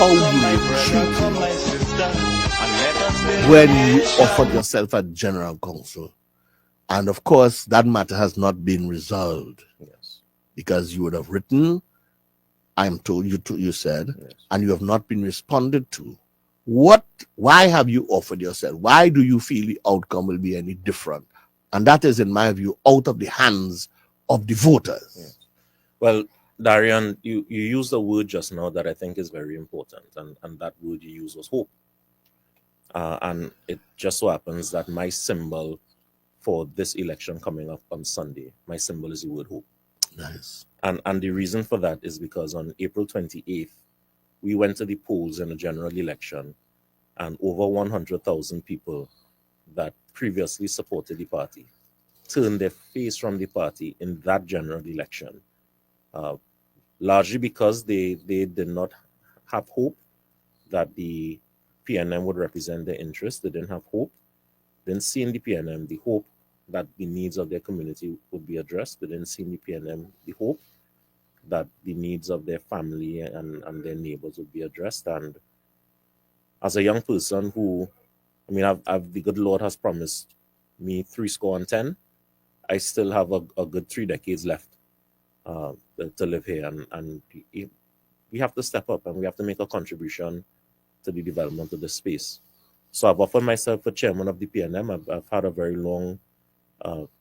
how you were treated when you offered yourself as general counsel. And of course, that matter has not been resolved. Yes. Because you would have written, I'm told you said, Yes. and you have not been responded to. Why have you offered yourself? Why do you feel the outcome will be any different? And that is, in my view, out of the hands of the voters. Yes. Well, Darien, you used a word just now that I think is very important, and that word you used was hope. And it just so happens that my symbol for this election coming up on Sunday, my symbol is the word hope. Nice. And the reason for that is because on April 28th, we went to the polls in a general election, and over 100,000 people that previously supported the party turned their face from the party in that general election, largely because they did not have hope that the PNM would represent their interests. They didn't have hope. They didn't see in the PNM the hope that the needs of their community would be addressed. They didn't see in the PNM the hope that the needs of their family and their neighbors would be addressed. And as a young person who, I mean, the good Lord has promised me 10. I still have a good 3 decades left to live here. And we have to step up and we have to make a contribution to the development of the space. So I've offered myself for chairman of the PNM. I've had a very long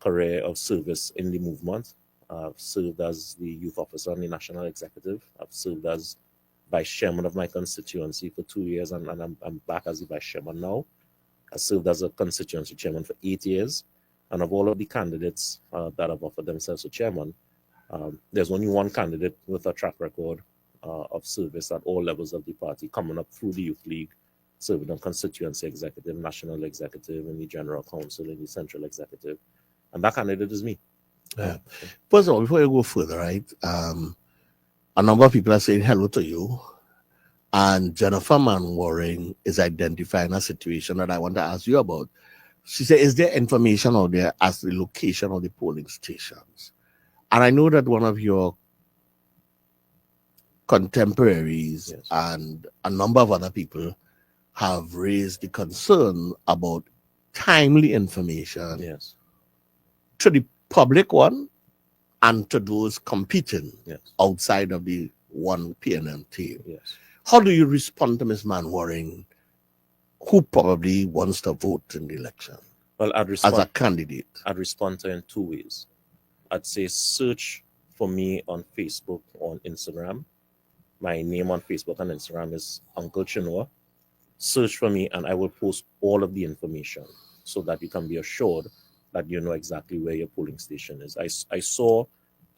career of service in the movement. I've served as the youth officer on the national executive. I've served as vice chairman of my constituency for 2 years, and I'm back as the vice chairman now. I served as a constituency chairman for 8 years. And of all of the candidates that have offered themselves for chairman, there's only one candidate with a track record of service at all levels of the party, coming up through the Youth League, serving on constituency executive, national executive, in the general council, in the central executive. And that candidate is me. Yeah. First of all, before you go further, right, a number of people are saying hello to you. And Jennifer Manwaring is identifying a situation that I want to ask you about. She said, is there information out there as the location of the polling stations? And I know that one of your contemporaries Yes. and a number of other people have raised the concern about timely information Yes. to the public one and to those competing Yes. outside of the one PNM team. Yes. How do you respond to Ms. Manwaring, who probably wants to vote in the election? Well, as a candidate? I'd respond to her in 2 ways. I'd say search for me on Facebook or on Instagram. My name on Facebook and Instagram is Uncle CHINUA. Search for me and I will post all of the information so that you can be assured that you know exactly where your polling station is. I saw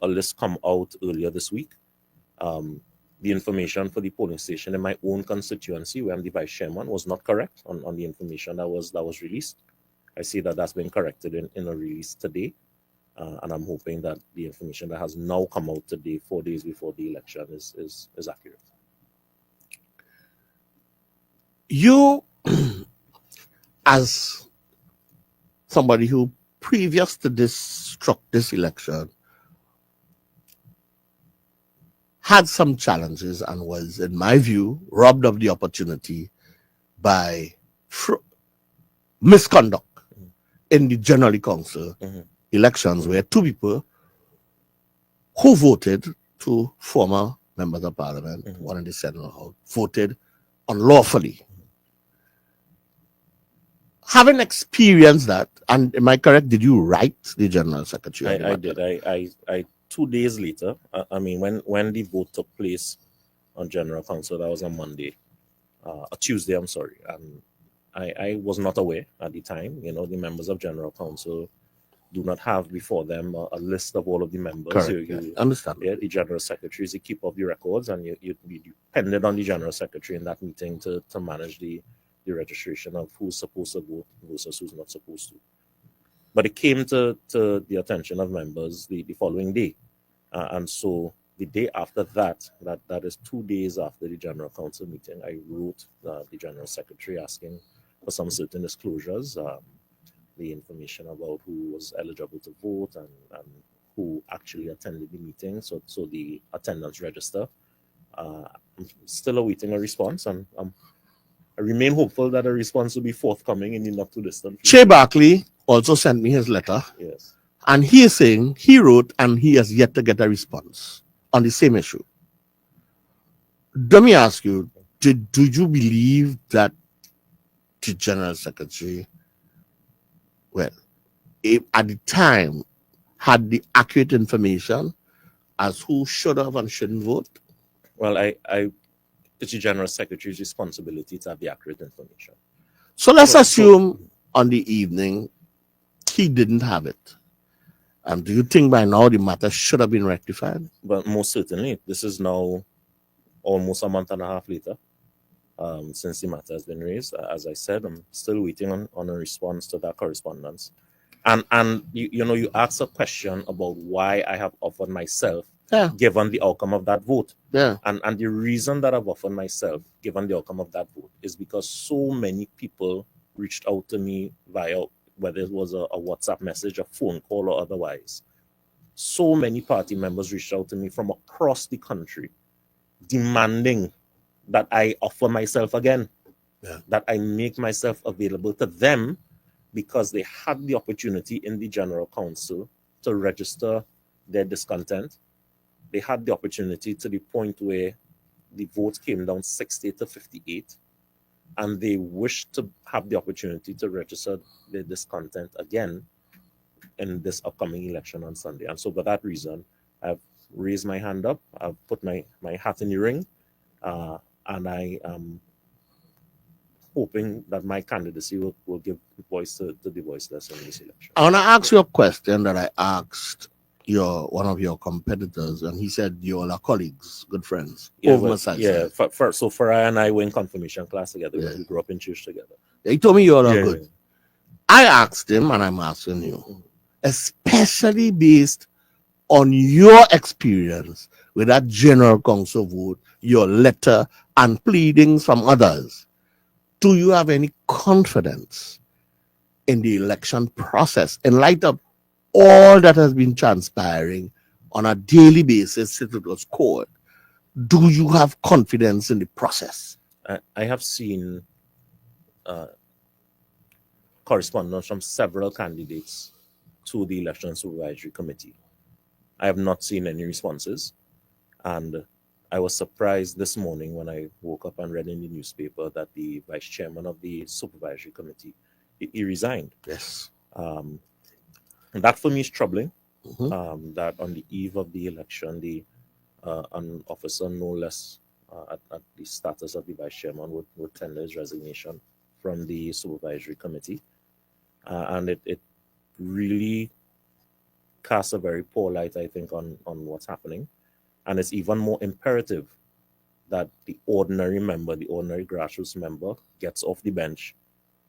a list come out earlier this week. The information for the polling station in my own constituency, where I'm the vice chairman, was not correct on the information that was released. I see that that's been corrected in a release today. And I'm hoping that the information that has now come out today, 4 days before the election, is accurate. You, as somebody who previous to this struck this election, had some challenges and was, in my view, robbed of the opportunity by misconduct in the General Council elections, where 2 people who voted, 2 former members of parliament, one in the Senate House, voted unlawfully. Having experienced that, and am I correct, did you write the General Secretary? I did. I 2 days later, I mean, when the vote took place on General Council, that was on Monday, a Tuesday, I'm sorry, and I was not aware at the time. You know, the members of General Council do not have before them a list of all of the members. Correct. You understand. Yeah, the General Secretary is the keeper of the records, and you depended on the General Secretary in that meeting to manage the registration of who's supposed to vote versus who's not supposed to. But it came to the attention of members the following day. And so the day after that is 2 days after the General Council meeting, I wrote the General Secretary asking for some certain disclosures, the information about who was eligible to vote and who actually attended the meeting, so the attendance register. still awaiting a response, and I remain hopeful that a response will be forthcoming in the not too distant future. Che Barkley also sent me his letter, Yes. and he is saying he wrote and he has yet to get a response on the same issue. Let me ask you, do you believe that the General Secretary, well, at the time, had the accurate information as who should have and shouldn't vote? Well, it's the General Secretary's responsibility to have the accurate information. So let's assume on the evening he didn't have it. And do you think by now the matter should have been rectified? But most certainly, this is now almost a month and a half later since the matter has been raised. As I said, I'm still waiting on a response to that correspondence. And you asked a question about why I have offered myself, given the outcome of that vote. Yeah. And the reason that I've offered myself, given the outcome of that vote, is because so many people reached out to me via, whether it was a WhatsApp message, a phone call, or otherwise. So many party members reached out to me from across the country, demanding that I offer myself again, that I make myself available to them, because they had the opportunity in the General Council to register their discontent. They had the opportunity to the point where the vote came down 60 to 58, and they wished to have the opportunity to register their discontent again in this upcoming election on Sunday. And so for that reason, I've raised my hand up, I've put my hat in the ring, and I am hoping that my candidacy will give voice to the voiceless in this election. I want to ask you a question that I asked one of your competitors, and he said you all are colleagues, good friends. Yeah, so Farah and I were in confirmation class together. Yeah. We grew up in church together. He told me you all are Yeah, good. I asked him, and I'm asking you, especially based on your experience with that General Council vote, your letter, and pleadings from others, do you have any confidence in the election process in light of all that has been transpiring on a daily basis since it was called? Do you have confidence in the process? I have seen correspondence from several candidates to the Election Supervisory Committee. I have not seen any responses, and I was surprised this morning when I woke up and read in the newspaper that the vice chairman of the Supervisory Committee, he resigned. Yes. And that for me is troubling. Mhm. That on the eve of the election, an officer no less at the status of the vice chairman would tender his resignation from the Supervisory Committee. And it really casts a very poor light, I think, on what's happening. And it's even more imperative that the ordinary member, the ordinary grassroots member, gets off the bench,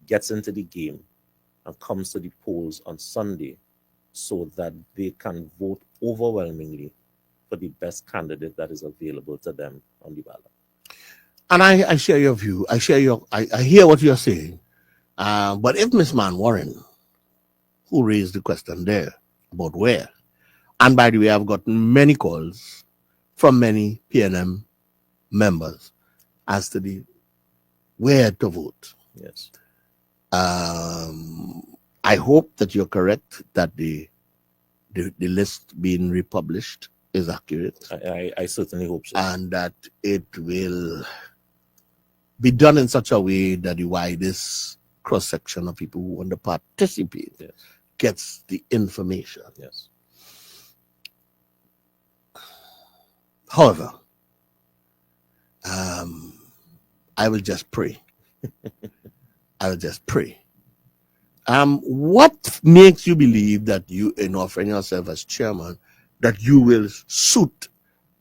gets into the game, and comes to the polls on Sunday so that they can vote overwhelmingly for the best candidate that is available to them on the ballot. And I share your view. I hear what you're saying. But if Ms. Warren, who raised the question there about where, and by the way, I've gotten many calls from many PNM members as to the where to vote. Yes. I hope that you're correct that the list being republished is accurate. I certainly hope so. And that it will be done in such a way that the widest cross-section of people who want to participate gets the information. Yes. However, I will just pray. I will just pray. What makes you believe that you, in offering yourself as chairman, that you will suit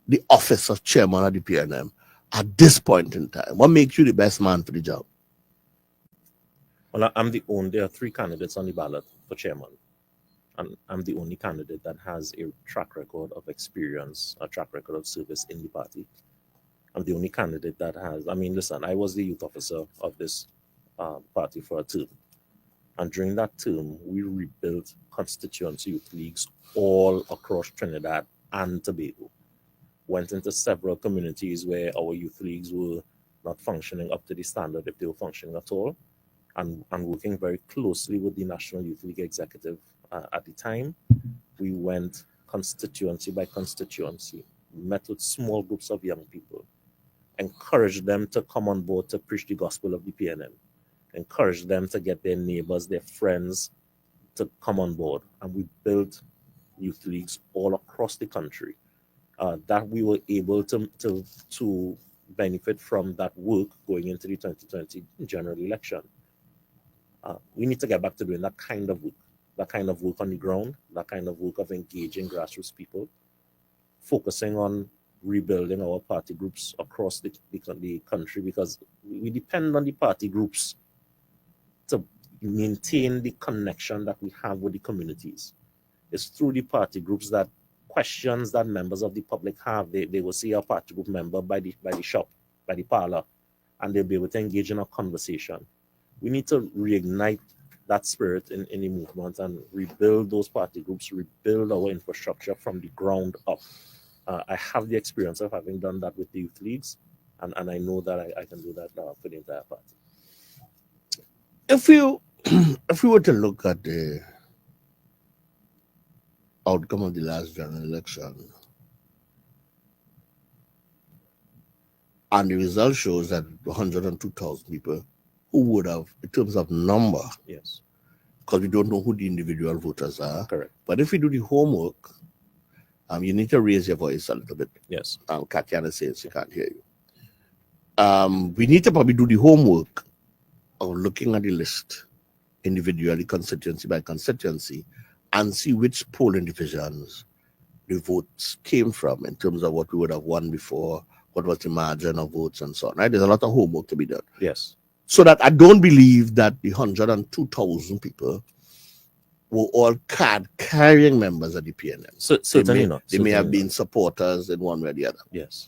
the office of chairman of the PNM at this point in time? What makes you the best man for the job? Well, there are 3 candidates on the ballot for chairman. And I'm the only candidate that has a track record of experience, a track record of service in the party. I'm the only candidate that has, listen, I was the youth officer of this party for a term. And during that term, we rebuilt constituency youth leagues all across Trinidad and Tobago. went into several communities where our youth leagues were not functioning up to the standard, if they were functioning at all, and working very closely with the National Youth League executive at the time. We went constituency by constituency, met with small groups of young people, encouraged them to come on board to preach the gospel of the PNM, encouraged them to get their neighbors, their friends to come on board. And we built youth leagues all across the country that we were able to benefit from that work going into the 2020 general election. We need to get back to doing that kind of work on the ground, that kind of work of engaging grassroots people, focusing on rebuilding our party groups across the country, because we depend on the party groups to maintain the connection that we have with the communities. It's through the party groups that questions that members of the public have, they will see a party group member by the shop, by the parlor, and they'll be able to engage in a conversation. We need to reignite that spirit in the movement and rebuild those party groups, rebuild our infrastructure from the ground up. I have the experience of having done that with the youth leagues, and I know that I can do that for the entire party. If we were to look at the outcome of the last general election, and the result shows that 102,000 people who would have, in terms of number, yes, because we don't know who the individual voters are. Correct. But if we do the homework, you need to raise your voice a little bit. Yes. Katiana says she can't hear you. We need to probably do the homework of looking at the list individually, constituency by constituency, and see which polling divisions the votes came from in terms of what we would have won before, what was the margin of votes, and so on. Right? There's a lot of homework to be done. Yes. So that I don't believe that the 102,000 people were all card-carrying members of the PNM. Certainly not. They may have been supporters in one way or the other. Yes.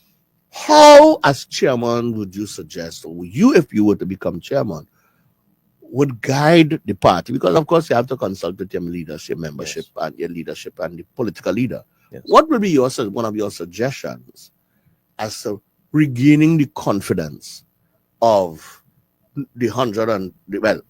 How, as chairman, would you suggest, or you, if you were to become chairman, would guide the party? Because, of course, you have to consult with your leadership, membership, yes, and your leadership and the political leader. Yes. What would be one of your suggestions as to regaining the confidence of the 100 and, well,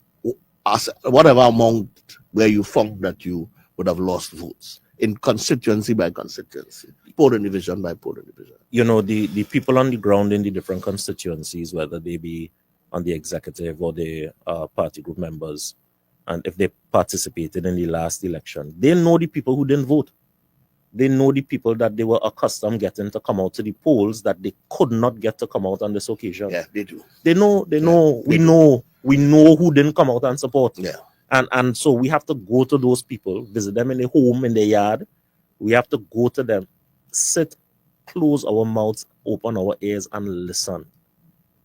whatever amount where you found that you would have lost votes in constituency by constituency, polling division by polling division? You know, the people on the ground in the different constituencies, whether they be on the executive or the party group members, and if they participated in the last election, they know the people who didn't vote. They know the people that they were accustomed getting to come out to the polls that they could not get to come out on this occasion. Yeah, they do. They know. We know who didn't come out and support. Yeah. And so we have to go to those people, visit them in their home, in their yard. We have to go to them, sit, close our mouths, open our ears, and listen.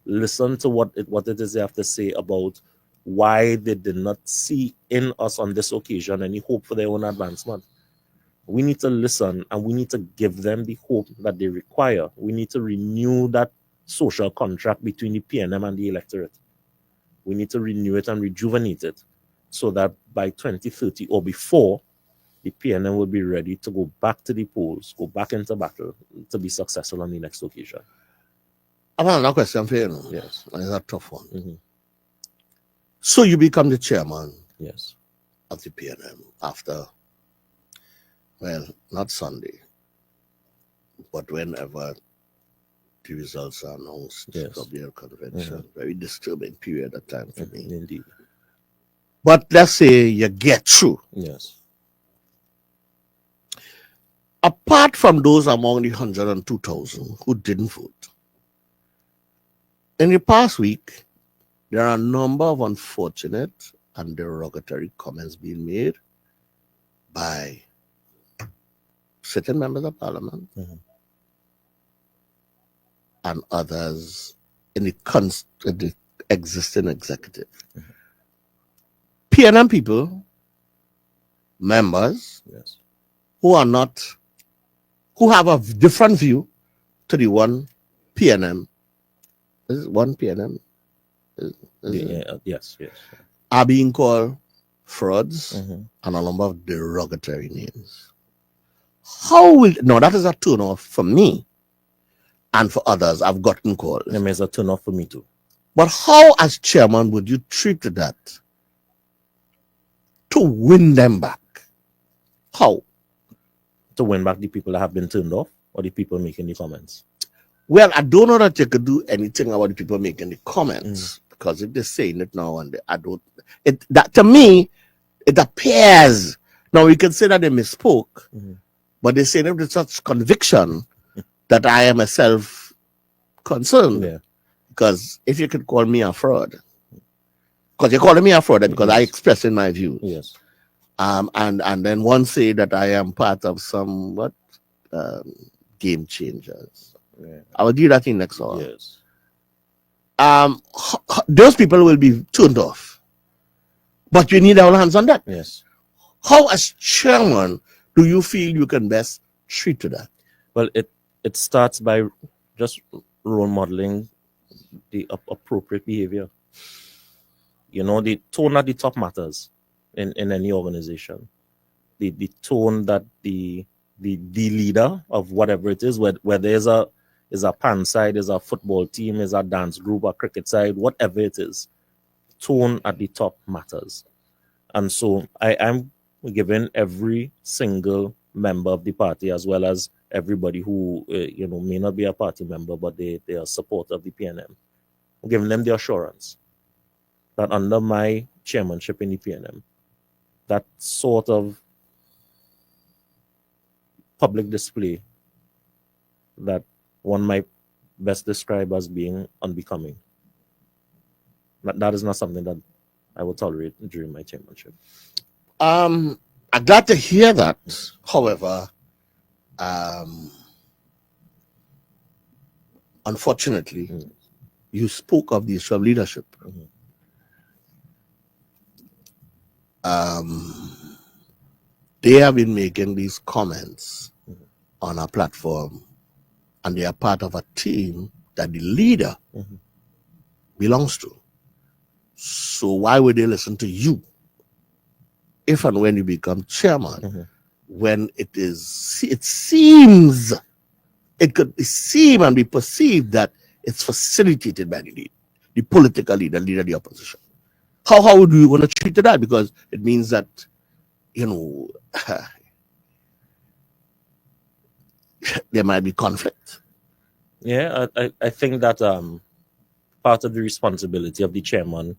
Listen to what it is they have to say about why they did not see in us on this occasion any hope for their own advancement. We need to listen, and we need to give them the hope that they require. We need to renew that social contract between the PNM and the electorate. We need to renew it and rejuvenate it so that by 2030 or before, the PNM will be ready to go back to the polls, go back into battle to be successful on the next occasion. I have another question for you. Yes. And it's a tough one. Mm-hmm. So you become the chairman, yes, of the PNM after, well, not Sunday, but whenever the results are announced, yes, of their convention. Mm-hmm. Very disturbing period of time for me. Indeed. But let's say you get through. Yes. Apart from those among the 102,000 who didn't vote, in the past week, there are a number of unfortunate and derogatory comments being made by certain members of parliament, mm-hmm, and others in the existing executive. Mm-hmm. PNM people, members, yes, who have a different view to the one PNM. Is it one PNM? Yes. Are being called frauds, Mm-hmm, and a number of derogatory names. Now that is a turn off for me, and for others, I've gotten calls. It makes a turn off for me too. But how, as chairman, would you treat that to win them back? How? To win back the people that have been turned off, or the people making the comments? Well, I don't know that you could do anything about the people making the comments, because if they're saying it now and I don't. That to me, it appears. Now we can say that they misspoke, but they say it with such conviction that I am myself concerned. Yeah. Because if you could call me a fraud, because you're calling me a fraud because I express in my views. Yes. And then one say that I am part of some game changers. Yeah. I will do that in next hour. Yes. Those people will be turned off, but you need our hands on that. Yes. How, as chairman, do you feel you can best treat to that? Well, it starts by just role modeling the appropriate behavior. You know, the tone at the top matters in any organization. The tone that the leader of whatever it is, whether is a pan side, is a football team, is a dance group, a cricket side, whatever it is, tone at the top matters. And so I'm giving every single member of the party, as well as everybody who may not be a party member, but they are supporter of the PNM, I'm giving them the assurance that under my chairmanship in the PNM, that sort of public display that one might best describe as being unbecoming, that is not something that I will tolerate during my chairmanship. I'm glad to hear that. However, unfortunately, you spoke of the issue of leadership. They have been making these comments on our platform, and they are part of a team that the leader belongs to. So why would they listen to you if and when you become chairman, when it seems, it could seem and be perceived that it's facilitated by the leader, the political leader, leader of the opposition? How would we want to treat that? Because it means that, there might be conflict. Yeah, I think that part of the responsibility of the chairman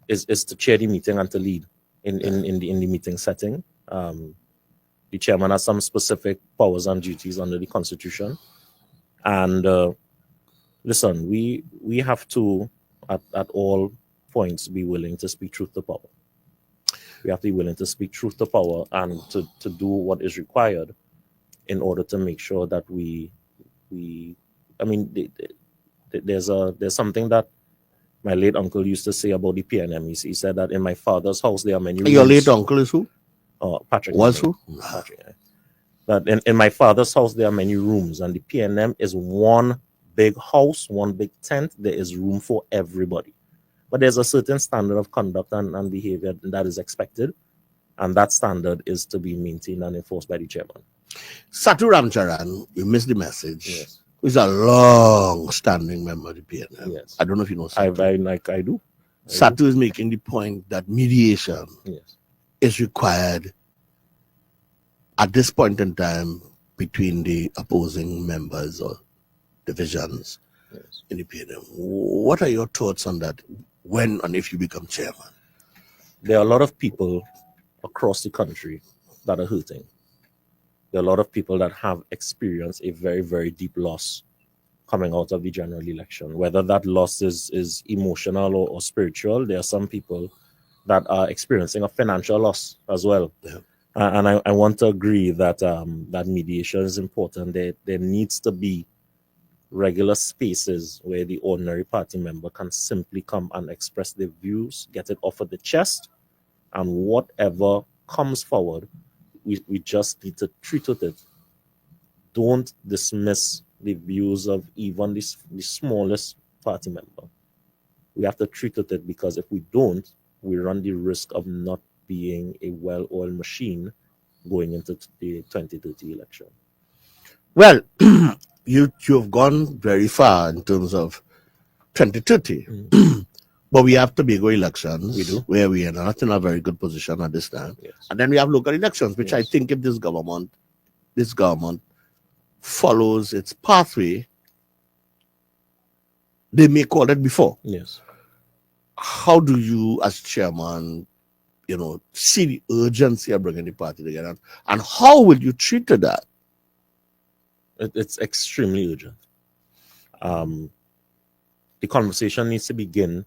is to chair the meeting and to lead in the meeting setting. The chairman has some specific powers and duties under the Constitution. And listen, we have to, at all points, be willing to speak truth to power. We have to be willing to speak truth to power and to do what is required in order to make sure that there's something that my late uncle used to say about the PNM. He said that in my father's house there are many rooms. Your late uncle is who? Patrick. Was who? Patrick. That in my father's house there are many rooms, and the PNM is one big house, one big tent. There is room for everybody. But there's a certain standard of conduct and behavior that is expected, and that standard is to be maintained and enforced by the chairman. Satu Ramcharan, you missed the message. Yes. Who's a long-standing member of the PNM. Yes. I don't know if you know Satu. I do. Satu is making the point that mediation is required at this point in time between the opposing members or divisions in the PNM. What are your thoughts on that when and if you become chairman? There are a lot of people across the country that are hurting. There are a lot of people that have experienced a very, very deep loss coming out of the general election. Whether that loss is emotional or spiritual, there are some people that are experiencing a financial loss as well. Yeah. And I want to agree that that mediation is important. There needs to be regular spaces where the ordinary party member can simply come and express their views, get it off of the chest, and whatever comes forward, we just need to treat with it. Don't dismiss the views of even the smallest party member. We have to treat with it, because if we don't, we run the risk of not being a well-oiled machine going into the 2030 election. Well, you've gone very far in terms of 2030. But we have Tobago elections. We do. Where we are not in a very good position at this time. Yes. And then we have local elections, which I Yes. think if this government follows its pathway, they may call it before. Yes. How do you, as chairman, see the urgency of bringing the party together? And how will you treat that? It's extremely urgent. The conversation needs to begin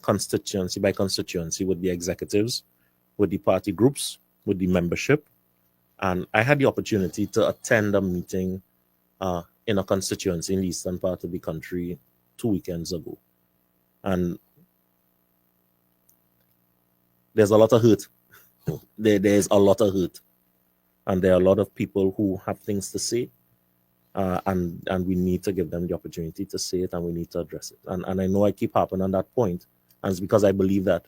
constituency by constituency with the executives, with the party groups, with the membership. And I had the opportunity to attend a meeting in a constituency in the eastern part of the country 2 weekends ago. And there's a lot of hurt. There's a lot of hurt. And there are a lot of people who have things to say. And we need to give them the opportunity to say it, and we need to address it. And I know I keep harping on that point, and it's because I believe that.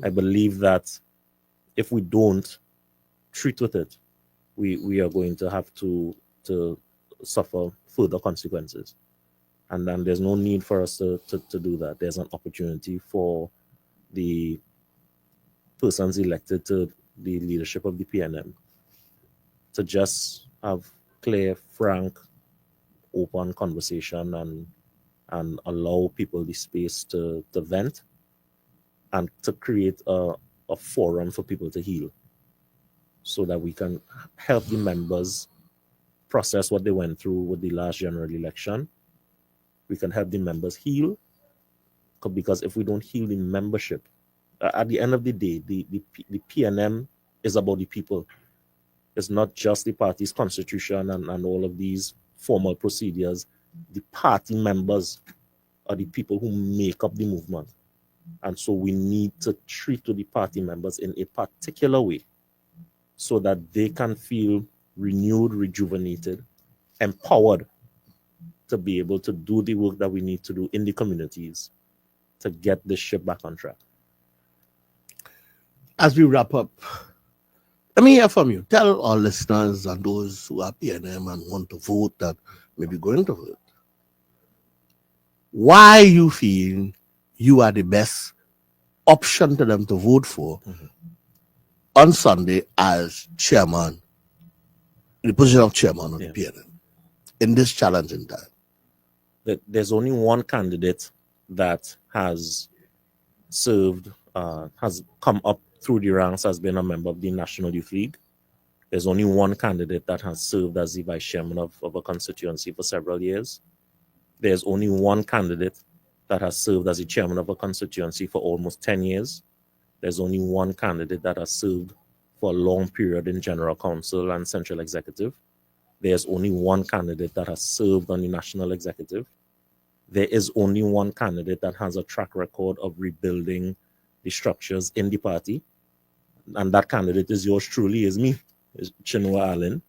I believe that if we don't treat with it, we are going to have to suffer further consequences. And then there's no need for us to do that. There's an opportunity for the persons elected to the leadership of the PNM to just have clear, frank, open conversation and allow people the space to vent and to create a forum for people to heal, so that we can help the members process what they went through with the last general election. We can help the members heal, because if we don't heal the membership, at the end of the day, the PNM is about the people. It's not just the party's constitution and all of these formal procedures. The party members are the people who make up the movement. And so we need to treat to the party members in a particular way so that they can feel renewed, rejuvenated, empowered to be able to do the work that we need to do in the communities to get this ship back on track. As we wrap up, let me hear from you. Tell our listeners and those who are PNM and want to vote, that may be going to vote, why you feel you are the best option to them to vote for on Sunday as chairman, in the position of chairman of the PNM in this challenging time. There's only one candidate that has served, has come up through the ranks as being a member of the National Youth League. There's only one candidate that has served as the vice chairman of a constituency for several years. There's only one candidate that has served as the chairman of a constituency for almost 10 years. There's only one candidate that has served for a long period in general council and central executive. There's only one candidate that has served on the national executive. There is only one candidate that has a track record of rebuilding the structures in the party. And that candidate is yours truly, is me, is CHINUA ALLEYNE.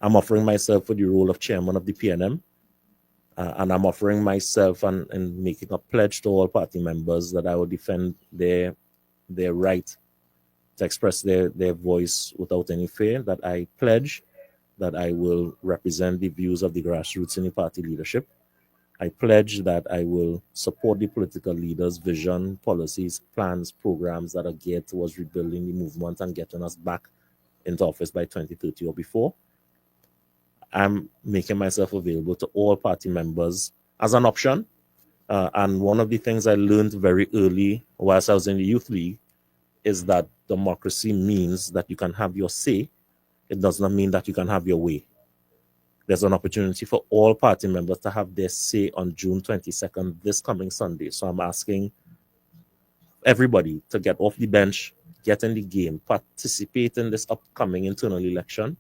I'm offering myself for the role of chairman of the PNM. And I'm offering myself and making a pledge to all party members that I will defend their right to express their voice without any fear, that I pledge that I will represent the views of the grassroots in the party leadership. I pledge that I will support the political leaders' vision, policies, plans, programs that are geared towards rebuilding the movement and getting us back into office by 2030 or before. I'm making myself available to all party members as an option. And one of the things I learned very early whilst I was in the Youth League is that democracy means that you can have your say. It does not mean that you can have your way. There's an opportunity for all party members to have their say on June 22nd, this coming Sunday. So I'm asking everybody to get off the bench, get in the game, participate in this upcoming internal election.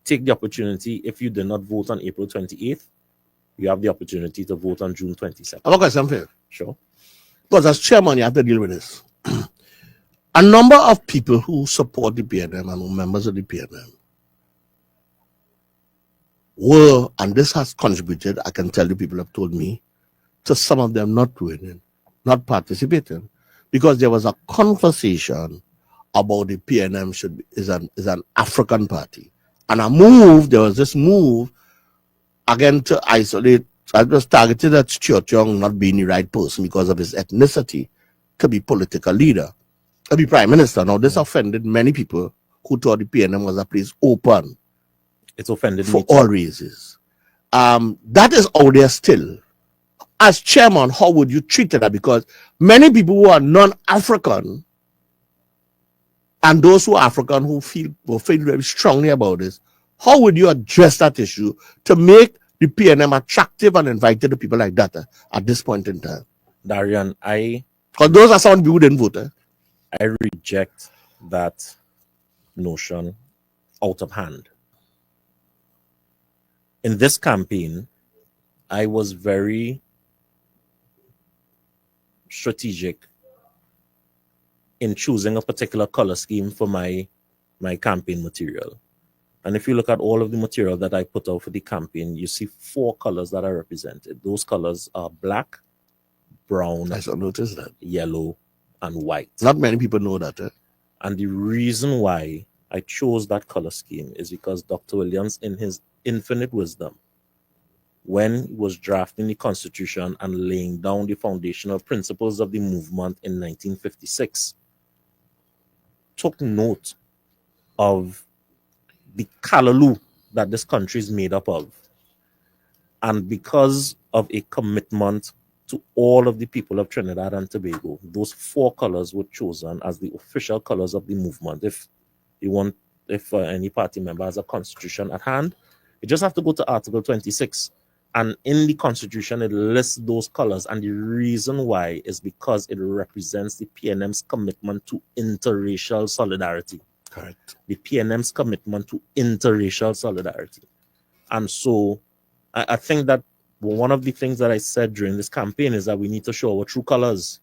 Take the opportunity. If you did not vote on April 28th, you have the opportunity to vote on June 22nd. I've got something. Sure. Because as chairman, you have to deal with this. A number of people who support the PNM and who are members of the PNM were, and this has contributed, I can tell you, people have told me, to some of them not winning, not participating, because there was a conversation about the PNM is an African party And there was this move again to isolate. I was targeted at Stuart Young not being the right person because of his ethnicity to be political leader, to be prime minister. Now, this offended many people who thought the PNM was a place open. It's offended for me too. all races. That is out there still. As chairman, how would you treat that? Because many people who are non-African and those who are African who feel very strongly about this, how would you address that issue to make the PNM attractive and invited to people like that at this point in time? Darien, because those are some people who didn't vote. I reject that notion out of hand. In this campaign, I was very strategic in choosing a particular color scheme for my campaign material. And if you look at all of the material that I put out for the campaign, you see 4 colors that are represented. Those colors are black, brown, I noticed that, yellow, and white. Not many people know that. And the reason why I chose that color scheme is because Dr. Williams, in his infinite wisdom, when he was drafting the Constitution and laying down the foundational principles of the movement in 1956, took note of the callaloo that this country is made up of. And because of a commitment to all of the people of Trinidad and Tobago, those 4 colors were chosen as the official colors of the movement. If any party member has a constitution at hand, you just have to go to Article 26. And in the Constitution, it lists those colors. And the reason why is because it represents the PNM's commitment to interracial solidarity. Correct. The PNM's commitment to interracial solidarity. And so I think that one of the things that I said during this campaign is that we need to show our true colors.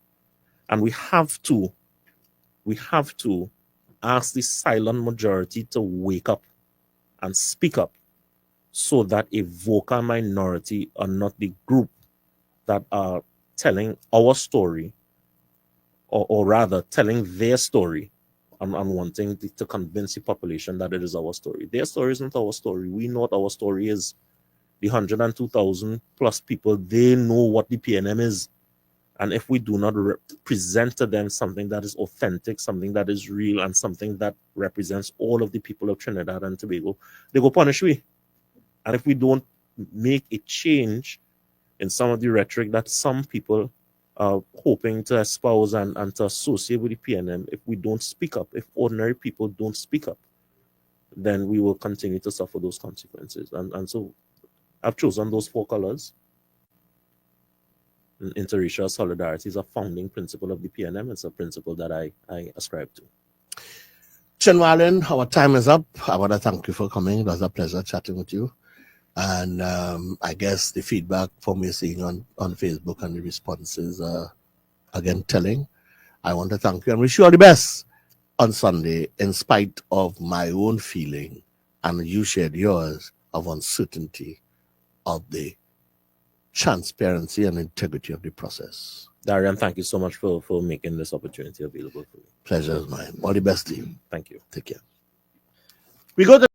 And we have to ask the silent majority to wake up and speak up, so that a vocal minority are not the group that are telling our story, or rather telling their story and wanting to convince the population that it is our story. Their story isn't our story. We know what our story is. The 102,000 plus people, they know what the PNM is. And if we do not present to them something that is authentic, something that is real, and something that represents all of the people of Trinidad and Tobago, they go punish we. And if we don't make a change in some of the rhetoric that some people are hoping to espouse and to associate with the PNM, if we don't speak up, if ordinary people don't speak up, then we will continue to suffer those consequences. And so I've chosen those 4 colors. Interracial solidarity is a founding principle of the PNM. It's a principle that I ascribe to. CHINUA, our time is up. I want to thank you for coming. It was a pleasure chatting with you. And I guess the feedback from you seeing on Facebook and the responses are, again, telling. I want to thank you and wish you all the best on Sunday, in spite of my own feeling, and you shared yours, of uncertainty of the transparency and integrity of the process. Darien, thank you so much for making this opportunity available for me. Pleasure is mine. All the best to you. Thank you. Take care. We go to